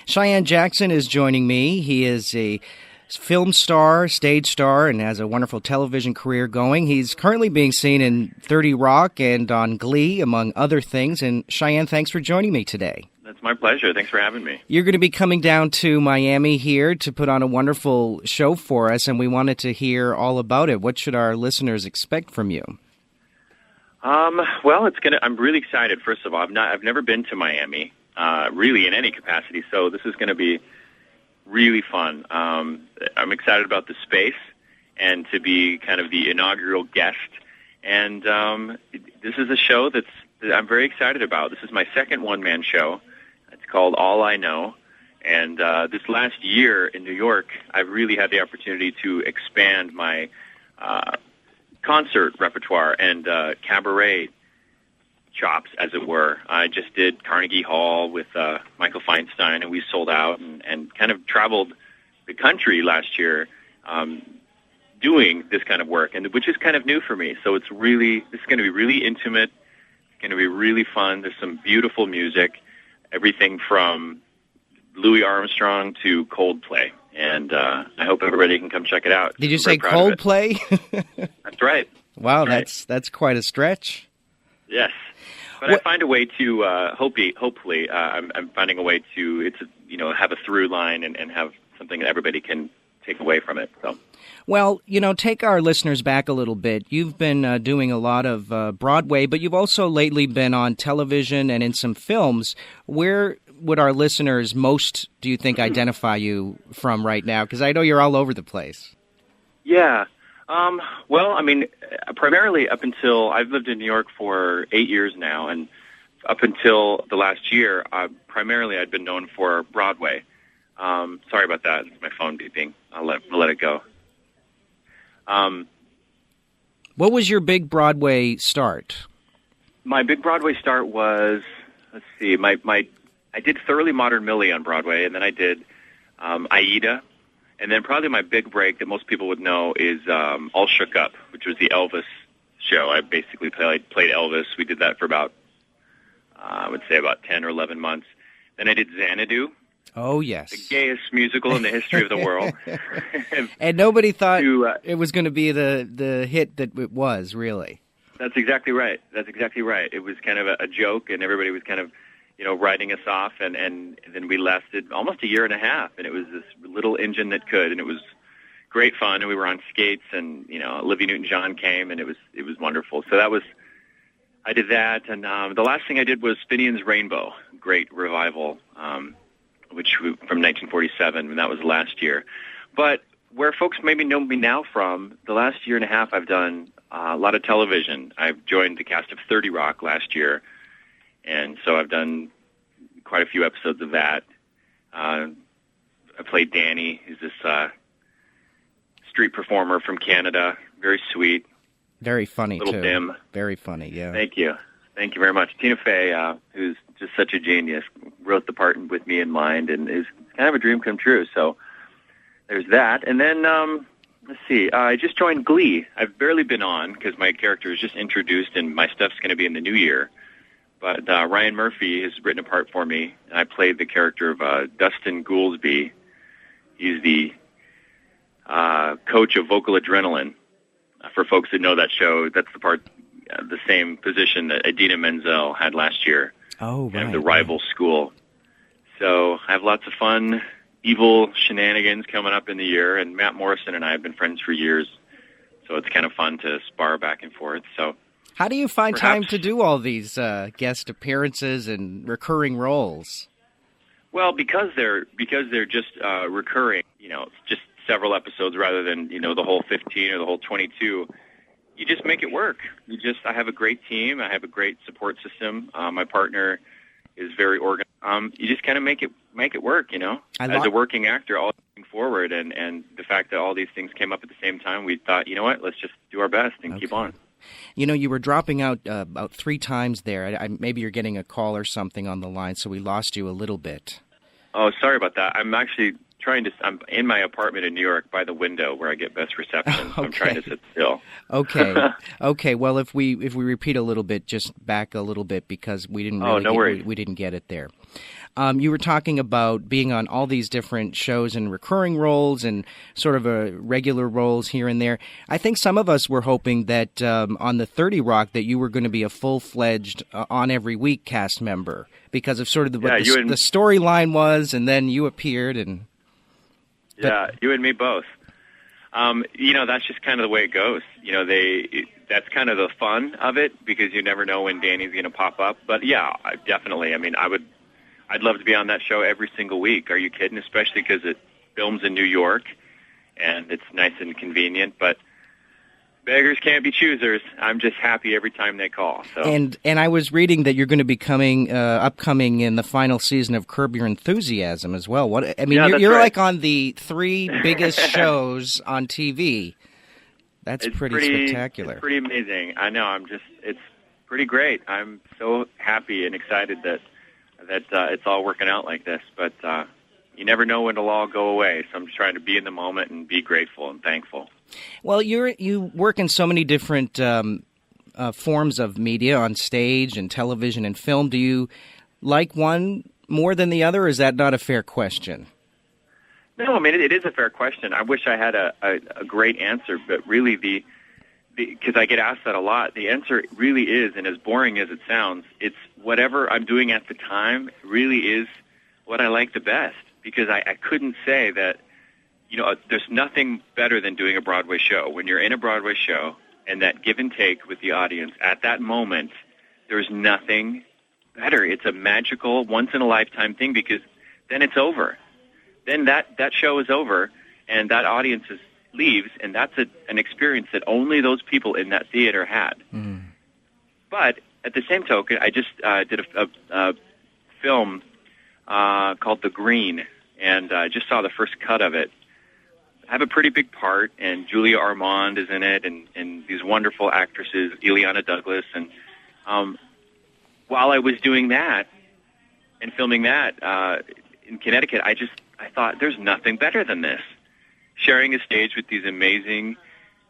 Cheyenne Jackson is joining me. He is a film star, stage star, and has a wonderful television career going. He's currently being seen in 30 Rock and on Glee, among other things. And Cheyenne, thanks for joining me today. That's my pleasure. Thanks for having me. You're going to be coming down to Miami here to put on a wonderful show for us, and we wanted to hear all about it. What should our listeners expect from you? Well, I'm really excited. First of all, I've never been to Miami, really in any capacity. So this is going to be really fun. I'm excited about the space and to be kind of the inaugural guest. And this is a show that I'm very excited about. This is my second one-man show. It's called All I Know. And this last year in New York, I've really had the opportunity to expand my concert repertoire and cabaret chops, as it were. I just did Carnegie Hall with Michael Feinstein, and we sold out and kind of traveled the country last year doing this kind of work, and which is kind of new for me. So it's going to be really intimate. It's going to be really fun. There's some beautiful music, everything from Louis Armstrong to Coldplay. And I hope everybody can come check it out. Did you say Coldplay? That's right. Wow, That's that's quite a stretch. Yes. But I find a way to, hopefully, I'm finding a way to, have a through line and have something that everybody can take away from it. So. Well, take our listeners back a little bit. You've been doing a lot of Broadway, but you've also lately been on television and in some films. Where would our listeners most, do you think, identify you from right now? Because I know you're all over the place. Yeah. Well, I mean, primarily up until I've lived in New York for 8 years now, and up until the last year, primarily I'd been known for Broadway. Sorry about that. It's my phone beeping. I'll let it go. What was your big Broadway start? My big Broadway start was, let's see, I did Thoroughly Modern Millie on Broadway, and then I did Aida. And then probably my big break that most people would know is All Shook Up, which was the Elvis show. I basically played Elvis. We did that for about, I would say about 10 or 11 months. Then I did Xanadu. Oh, yes. The gayest musical in the history of the world. And nobody thought it was going to be the hit that it was, really. That's exactly right. It was kind of a joke, and everybody was kind of, writing us off, and then we lasted almost a year and a half, and it was this little engine that could, and it was great fun, and we were on skates, and, Olivia Newton-John came, and it was wonderful. So I did that, and the last thing I did was Finian's Rainbow, great revival, from 1947, and that was last year. But where folks maybe know me now from, the last year and a half I've done a lot of television. I've joined the cast of 30 Rock last year, and so I've done quite a few episodes of that. I played Danny, who's this street performer from Canada. Very sweet. Very funny, little too. Dim. Very funny, yeah. Thank you very much. Tina Fey, who's just such a genius, wrote the part with me in mind, and is kind of a dream come true. So there's that. And then, let's see, I just joined Glee. I've barely been on because my character is just introduced, and my stuff's going to be in the new year. But Ryan Murphy has written a part for me, and I played the character of Dustin Goolsby. He's the coach of Vocal Adrenaline. For folks that know that show, that's the same position that Idina Menzel had last year. Oh, right. Kind of the rival school. So I have lots of fun, evil shenanigans coming up in the year, and Matt Morrison and I have been friends for years, so it's kind of fun to spar back and forth. So. How do you find time to do all these guest appearances and recurring roles? Well, because they're just recurring, just several episodes rather than, the whole 15 or the whole 22, you just make it work. I have a great team. I have a great support system. My partner is very organized. You just kind of make it work, As a working actor, all looking forward, and the fact that all these things came up at the same time, we thought, let's just do our best and keep on. You were dropping out about 3 times there. Maybe you're getting a call or something on the line, so we lost you a little bit. Oh, sorry about that. I'm actually I'm in my apartment in New York by the window where I get best reception. Okay. I'm trying to sit still. Okay. Okay. Well, if we repeat a little bit, just back a little bit because we didn't really no worries. we didn't get it there. You were talking about being on all these different shows and recurring roles and sort of regular roles here and there. I think some of us were hoping that on the 30 Rock that you were going to be a full-fledged on every week cast member because of sort of what the storyline was, and then you appeared and. Yeah, you and me both. That's just kind of the way it goes. That's kind of the fun of it because you never know when Danny's going to pop up. But yeah, definitely. I mean, I'd love to be on that show every single week. Are you kidding? Especially because it films in New York and it's nice and convenient. But beggars can't be choosers. I'm just happy every time they call. So. And I was reading that you're going to be upcoming in the final season of Curb Your Enthusiasm as well. You're right. like on the 3 biggest shows on TV. It's pretty spectacular. It's pretty amazing. I know. It's pretty great. I'm so happy and excited that it's all working out like this. But you never know when it'll all go away. So I'm just trying to be in the moment and be grateful and thankful. Well, you work in so many different forms of media on stage and television and film. Do you like one more than the other, or is that not a fair question? No, I mean, it is a fair question. I wish I had a great answer, but really because I get asked that a lot, the answer really is, and as boring as it sounds, it's whatever I'm doing at the time really is what I like the best, because I couldn't say that, there's nothing better than doing a Broadway show. When you're in a Broadway show and that give and take with the audience, at that moment, there's nothing better. It's a magical, once-in-a-lifetime thing because then it's over. Then that show is over and that audience leaves, and that's an experience that only those people in that theater had. Mm. But at the same token, I just did a film called The Green, and I just saw the first cut of it. I have a pretty big part, and Julia Armand is in it, and these wonderful actresses, Ileana Douglas. And while I was doing that and filming that in Connecticut, I thought, there's nothing better than this. Sharing a stage with these amazing,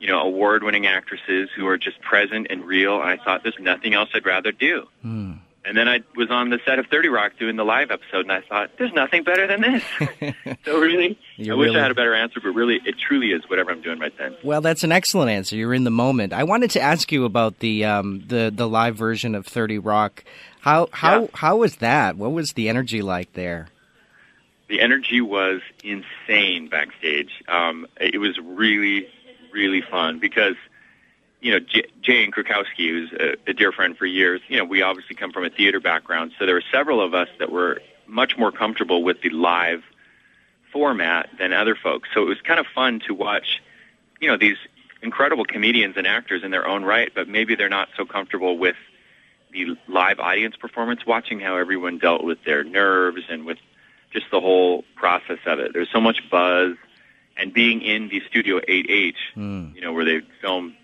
award-winning actresses who are just present and real. I thought, there's nothing else I'd rather do. Mm. And then I was on the set of 30 Rock doing the live episode, and I thought, there's nothing better than this. So really, I wish I had a better answer, but really, it truly is whatever I'm doing right then. Well, that's an excellent answer. You're in the moment. I wanted to ask you about the live version of 30 Rock. How was that? What was the energy like there? The energy was insane backstage. It was really, really fun because, Jane Krakowski, who's a dear friend for years, we obviously come from a theater background, so there were several of us that were much more comfortable with the live format than other folks. So it was kind of fun to watch, these incredible comedians and actors in their own right, but maybe they're not so comfortable with the live audience performance, watching how everyone dealt with their nerves and with just the whole process of it. There's so much buzz, and being in the Studio 8H, where they film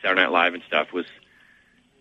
Saturday Night Live and stuff, was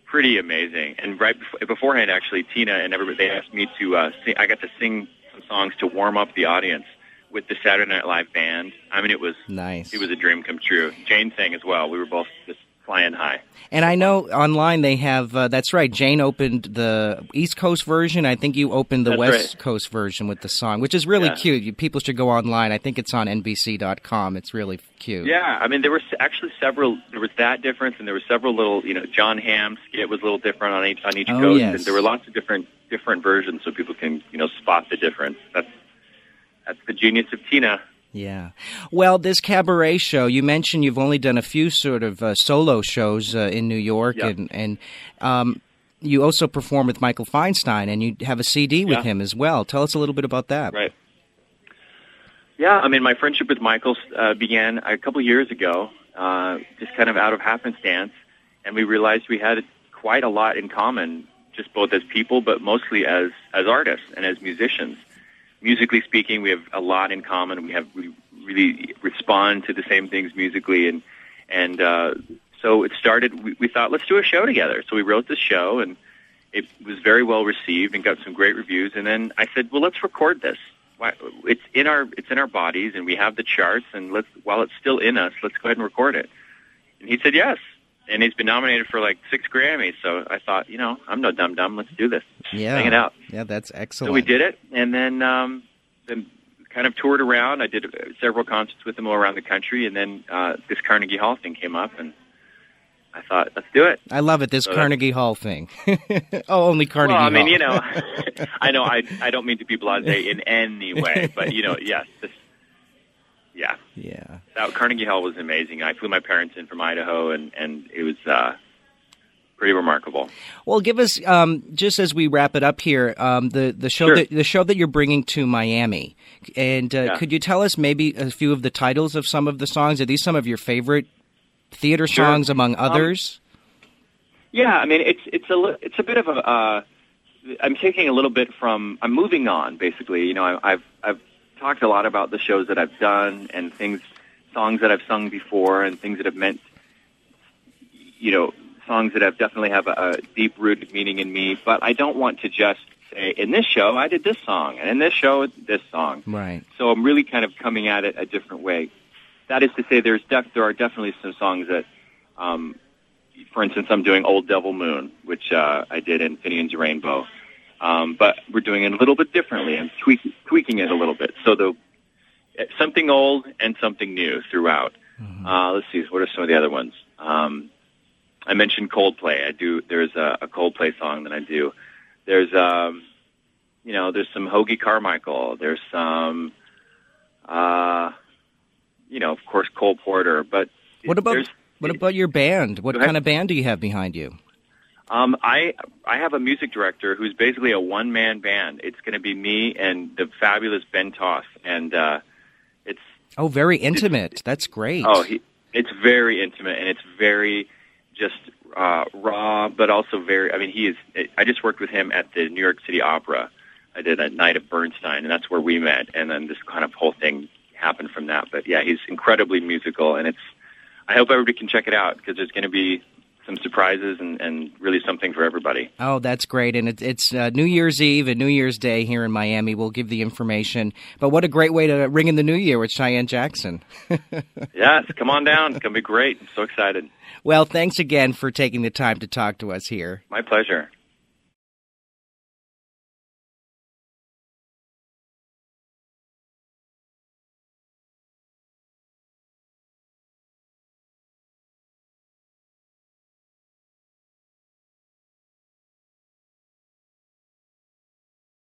pretty amazing. And right beforehand, actually, Tina and everybody, they asked me to sing. I got to sing some songs to warm up the audience with the Saturday Night Live band. I mean, it was nice. It was a dream come true. Jane sang as well. We were both just flying high. And I know online they have, that's right, Jane opened the East Coast version. I think you opened the West Coast version with the song, which is really cute. People should go online. I think it's on NBC.com. It's really cute. Yeah, I mean, there were actually several, there was that difference, and there were several little, John Hamm's skit was a little different on each coast, yes. And there were lots of different versions so people can, spot the difference. That's the genius of Tina. Yeah. Well, this cabaret show, you mentioned you've only done a few sort of solo shows in New York, yep. and you also perform with Michael Feinstein, and you have a CD with him as well. Tell us a little bit about that. Right. Yeah, I mean, my friendship with Michael began a couple years ago, just kind of out of happenstance, and we realized we had quite a lot in common, just both as people, but mostly as artists and as musicians. Musically speaking, we have a lot in common. We really respond to the same things musically, and so it started. We thought, let's do a show together. So we wrote this show, and it was very well received and got some great reviews. And then I said, well, let's record this. it's in our bodies, and we have the charts, and while it's still in us, let's go ahead and record it. And he said yes. And he's been nominated for like 6 Grammys. So I thought, I'm no dum-dum. Let's do this. Yeah. Hang it out. Yeah, that's excellent. So we did it, and then kind of toured around. I did several concerts with him all around the country, and then this Carnegie Hall thing came up, and I thought, let's do it. I love it, this Carnegie Hall thing. Only Carnegie Hall. Well, I mean, I know I don't mean to be blasé in any way, but, yes, yeah. Yeah. That Carnegie Hall was amazing. I flew my parents in from Idaho, and it was pretty remarkable. Well, give us just as we wrap it up here, the show Sure. the show that you're bringing to Miami, and could you tell us maybe a few of the titles of some of the songs? Are these some of your favorite theater Sure. songs among others? Yeah, I mean it's a bit of a. I'm taking a little bit from. I'm moving on, basically. I've talked a lot about the shows that I've done and songs that I've sung before, and things that have meant, songs that have definitely have a deep-rooted meaning in me. But I don't want to just say, in this show, I did this song, and in this show, this song. Right. So I'm really kind of coming at it a different way. That is to say, there are definitely some songs that, for instance, I'm doing Old Devil Moon, which I did in Finian's Rainbow. But we're doing it a little bit differently. I'm tweaking it a little bit. So something old and something new throughout. Mm-hmm. Let's see, what are some of the other ones? I mentioned Coldplay. There's a Coldplay song that I do. There's there's some Hoagie Carmichael. There's some, of course, Cole Porter. But what about your band? What kind of band do you have behind you? I have a music director who's basically a one-man band. It's going to be me and the fabulous Ben Toth, and it's very intimate. That's great. It's very intimate, and it's very just raw, but also very. I mean, I just worked with him at the New York City Opera. I did a night at Bernstein, and that's where we met, and then this kind of whole thing happened from that. But yeah, he's incredibly musical, and I hope everybody can check it out because there's going to be some surprises and really something for everybody. Oh, that's great. And it's New Year's Eve and New Year's Day here in Miami. We'll give the information. But what a great way to ring in the new year with Cheyenne Jackson. Yes, come on down. It's going to be great. I'm so excited. Well, thanks again for taking the time to talk to us here. My pleasure.